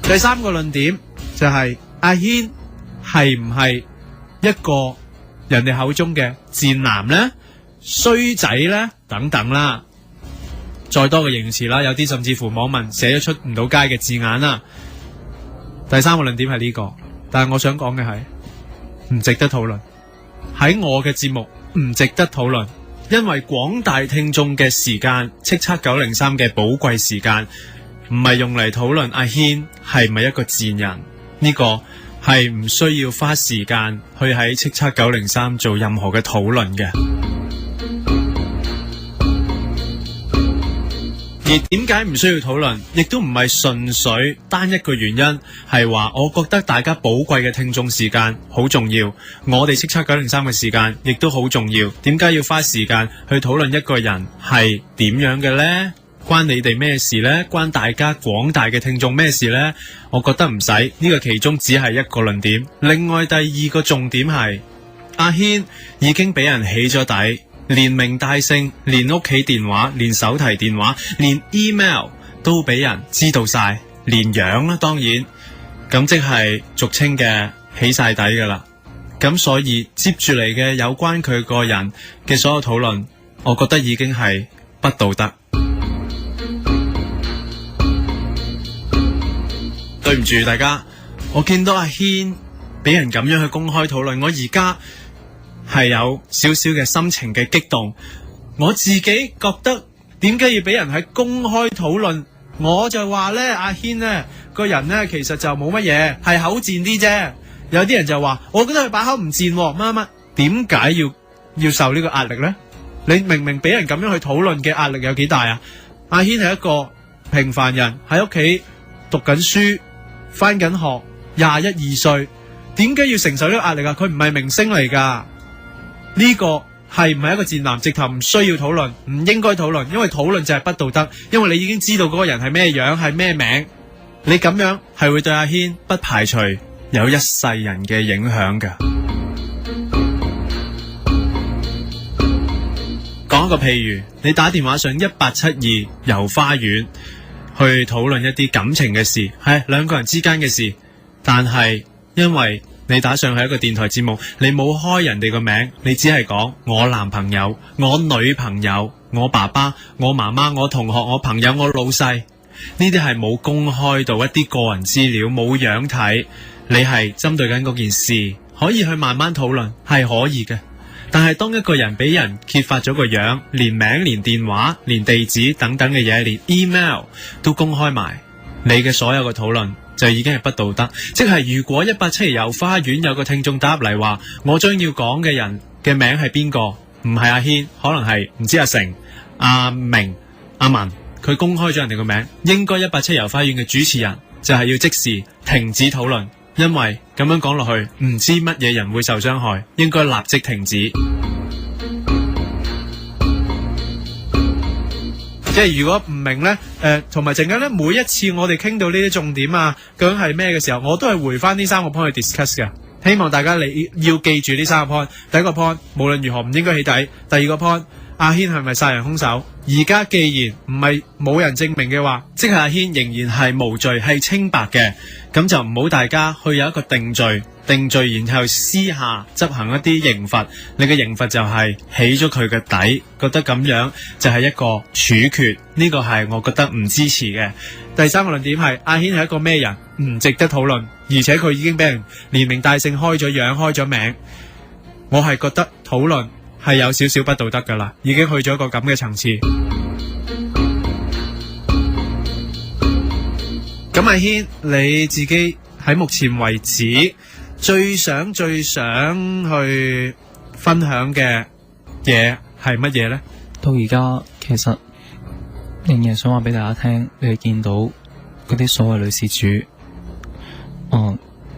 第三個論點就係阿軒係唔係一個人哋口中嘅賤男呢？衰仔呢？等等啦，再多嘅形容詞啦，有啲甚至乎網民寫咗出唔到街嘅字眼啦。第三個論點係呢個，但係我想講嘅係唔值得討論，喺我嘅節目唔值得討論，因為廣大聽眾嘅時間，叱咤903嘅寶貴時間唔係用嚟討論阿軒係咪一個賤人，呢個係唔需要花時間去喺叱咤903做任何嘅討論嘅。而點解唔需要討論，亦都唔係純粹單一個原因，係話我覺得大家寶貴嘅聽眾時間好重要，我哋叱咤903嘅時間亦都好重要。點解要花時間去討論一個人係點樣嘅呢？關你哋咩事呢？關大家廣大嘅聽眾咩事呢？我覺得唔使，呢個其中只係一個論點。另外第二個重點係阿軒已經俾人起咗底，連名帶姓，連屋企電話，連手提電話，連 email 都俾人知道晒，連樣啦，當然咁即係俗稱嘅起晒底噶啦。咁所以接住嚟嘅有關佢個人嘅所有討論，我覺得已經係不道德。對唔住大家，我見到阿軒俾人咁樣去公開討論，我而家係有少少嘅心情嘅激動。我自己覺得點解要俾人喺公開討論？我就話呢，阿軒呢個人呢，其實就冇乜嘢，係口賤啲啫。有啲人就話，我覺得佢把口唔賤，乜乜，點解要受呢個壓力呢？你明明俾人咁樣去討論嘅壓力有幾大啊？阿軒係一個平凡人，喺屋企讀緊書，返緊學，21、22歲，點解要承受呢個壓力啊？佢唔係明星嚟噶。呢個係唔係一個賤男？直頭唔需要討論，唔應該討論，因為討論就係不道德。因為你已經知道嗰個人係咩樣，係咩名，你咁樣係會對阿軒不排除有一世人嘅影響㗎。講一個譬如，你打電話上1872遊花園去討論一啲感情嘅事，係兩個人之間嘅事，但係因為你打上去一個電台節目，你冇開人哋個名，你只係講我男朋友、我女朋友、我爸爸、我媽媽、我同學、我朋友、我老細，呢啲係冇公開到一啲個人資料，冇樣睇，你係針對緊嗰件事，可以去慢慢討論，係可以嘅。但係當一個人俾人揭發咗個樣，連名、連電話、連地址等等嘅嘢，連 email 都公開埋，你嘅所有嘅討論就已經係不道德。即係如果187遊花園有個聽眾打入嚟話，我將要講嘅人嘅名係邊個？唔係阿軒，可能係唔知阿成、阿明、阿文，佢公開咗人哋個名，應該187遊花園嘅主持人就係要即時停止討論，因為咁樣講落去，唔知乜嘢人會受傷害，應該立即停止。即係如果唔明呢，同埋陣間呢，每一次我哋傾到呢啲重點啊，究竟係咩嘅時候，我都係回翻呢3個 point 去 discuss 嘅。希望大家你要記住呢3個 point。第一個 point， 無論如何唔應該起底。第二個 point， 阿軒係咪殺人兇手？而家既然唔係冇人證明嘅話，即係阿軒仍然係無罪，係清白嘅，咁就唔好大家去有一個定罪，然後私下執行一啲刑罰。你嘅刑罰就係起咗佢嘅底，覺得咁樣就係一個處決，呢個係我覺得唔支持嘅。第三個論點係阿軒係一個咩人，唔值得討論，而且佢已經俾人連名帶姓開咗樣開咗名，我係覺得討論係有少少不道德噶啦，已經去咗一個咁嘅層次。咁阿軒你自己喺目前為止最想去分享嘅嘢係乜嘢呢？到而家其實仍然想話俾大家聽，你哋見到嗰啲所謂女事主，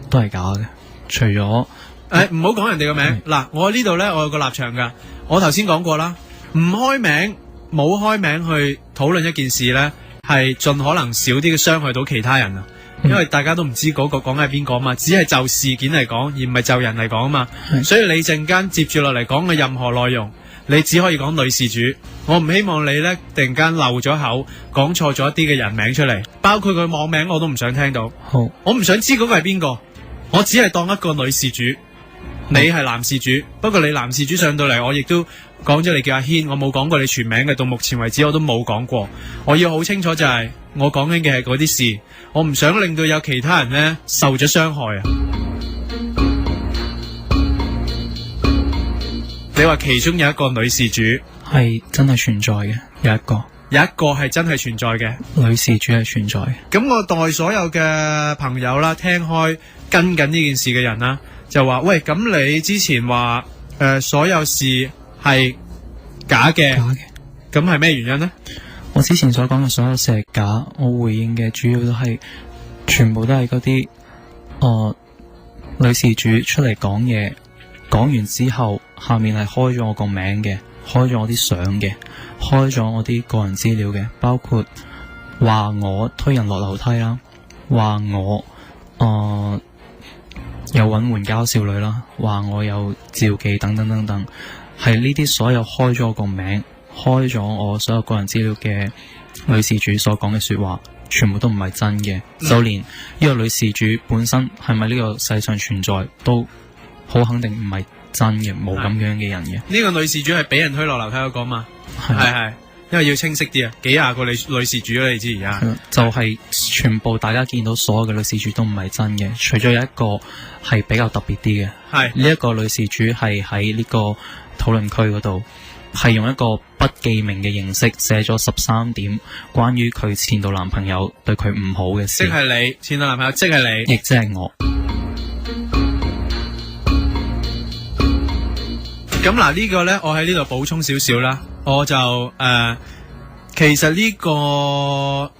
都係假嘅。除咗唔好講人哋個名嗱，我呢度呢，我有個立場噶。我頭先講過啦，唔開名冇開名去討論一件事呢，係盡可能少啲嘅傷害到其他人啊。因為大家都唔知嗰個講係邊個嘛，只係就事件嚟講，而唔係就人嚟講嘛。所以你陣間接住落嚟講嘅任何內容，你只可以講女事主，我唔希望你呢突然間漏咗口，講錯咗一啲嘅人名出嚟，包括佢網名我都唔想聽到。好，我唔想知嗰個係邊個，我只係當一個女事主，你係男事主。不過你男事主上到嚟，我亦都講咗你叫阿軒，我冇講過你全名嘅，到目前為止我都冇講過。我要好清楚就係，我講緊嘅係嗰啲事，我唔想令到有其他人呢受咗傷害啊！你話其中有一個女事主係真係存在嘅，有一個係真係存在嘅女事主係存在嘅。咁我代所有嘅朋友啦，聽開跟緊呢件事嘅人啦，就話喂，咁你之前話所有事係假嘅，咁係咩原因呢？我之前所講嘅所有事係假，我回應嘅主要都係全部都係嗰啲女事主出嚟講嘢，講完之後下面係開咗我個名嘅，開咗我啲相嘅，開咗我啲個人資料嘅，包括話我推人落樓梯啦，話我有揾援交少女啦，話我有召妓等等等等，係呢啲所有開咗我個名，開咗我所有個人資料嘅女事主所講嘅說話，全部都唔係真嘅。就連呢個女事主本身係咪呢個世上存在，都好肯定唔係真嘅，冇咁樣嘅人嘅。呢個女事主係俾人推落樓梯嗰個嘛？係，因為要清晰啲啊，幾廿個女事主啦，你知而家就係全部大家見到所有嘅女事主都唔係真嘅，除咗有一個係比較特別啲嘅。係呢一個女事主係喺呢個討論區嗰度，係用一個不記名嘅形式寫咗13點關於佢前度男朋友對佢唔好嘅事。即係你前度男朋友，即係你，亦即係我。咁嗱，呢個呢，我喺呢度補充少少啦。我就其實呢個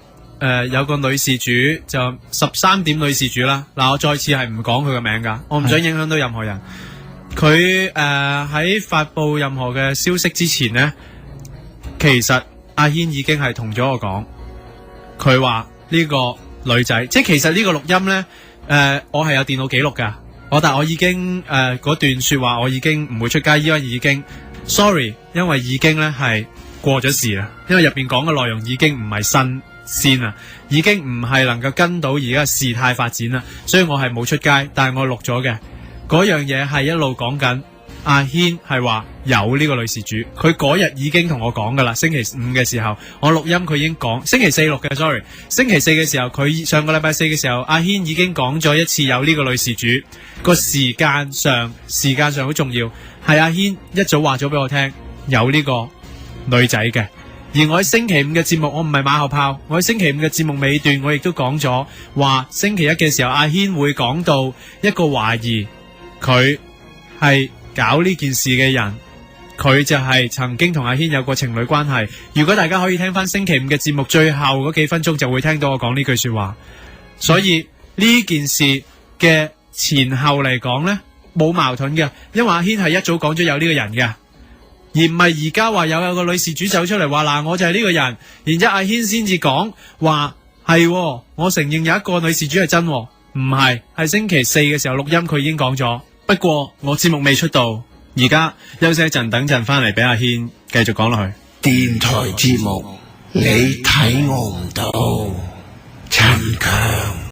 有個女事主就13點女事主啦。嗱，我再次係唔講佢個名噶，我唔想影響到任何人。佢喺發布任何嘅消息之前呢，其實阿軒已經係同咗我講，佢話呢個女仔，即係其實呢個錄音呢，我係有電腦記錄噶。但我已經嗰段說話我已經唔會出街，因為已經 sorry， 因為已經咧係過咗時啦，因為入邊講嘅內容已經唔係新鮮啦，已經唔係能夠跟到而家事態發展啦，所以我係冇出街，但係我錄咗嘅嗰樣嘢係一路講緊。阿軒係話有呢個女事主，佢嗰日已經同我講噶啦，星期5嘅時候我錄音，佢已經講星期4錄嘅 sorry， 星期4嘅時候，佢上個禮拜4嘅時候，阿軒已經講咗一次有呢個女事主，個時間上好重要，係阿軒一早話咗俾我聽有呢個女仔嘅。而我喺星期5嘅節目，我唔係馬後炮，我喺星期5嘅節目尾段我亦都講咗話，星期1嘅時候阿軒會講到一個懷疑佢係搞呢件事嘅人，佢就係曾經同阿軒有過情侶關係。如果大家可以聽翻星期5嘅節目最後嗰幾分鐘，就會聽到我講呢句說話。所以呢件事嘅前後嚟講呢，冇矛盾嘅，因為阿軒係一早講咗有呢個人嘅，而唔係而家話有個女事主走出嚟話嗱，我就係呢個人，然之後阿軒先至講話係，我承認有一個女事主係真，唔係，係星期4嘅時候錄音佢已經講咗。不過我節目未出道，而家休息一陣，等陣翻嚟俾阿軒繼續講落去。電台節目，你睇我唔到，陳強。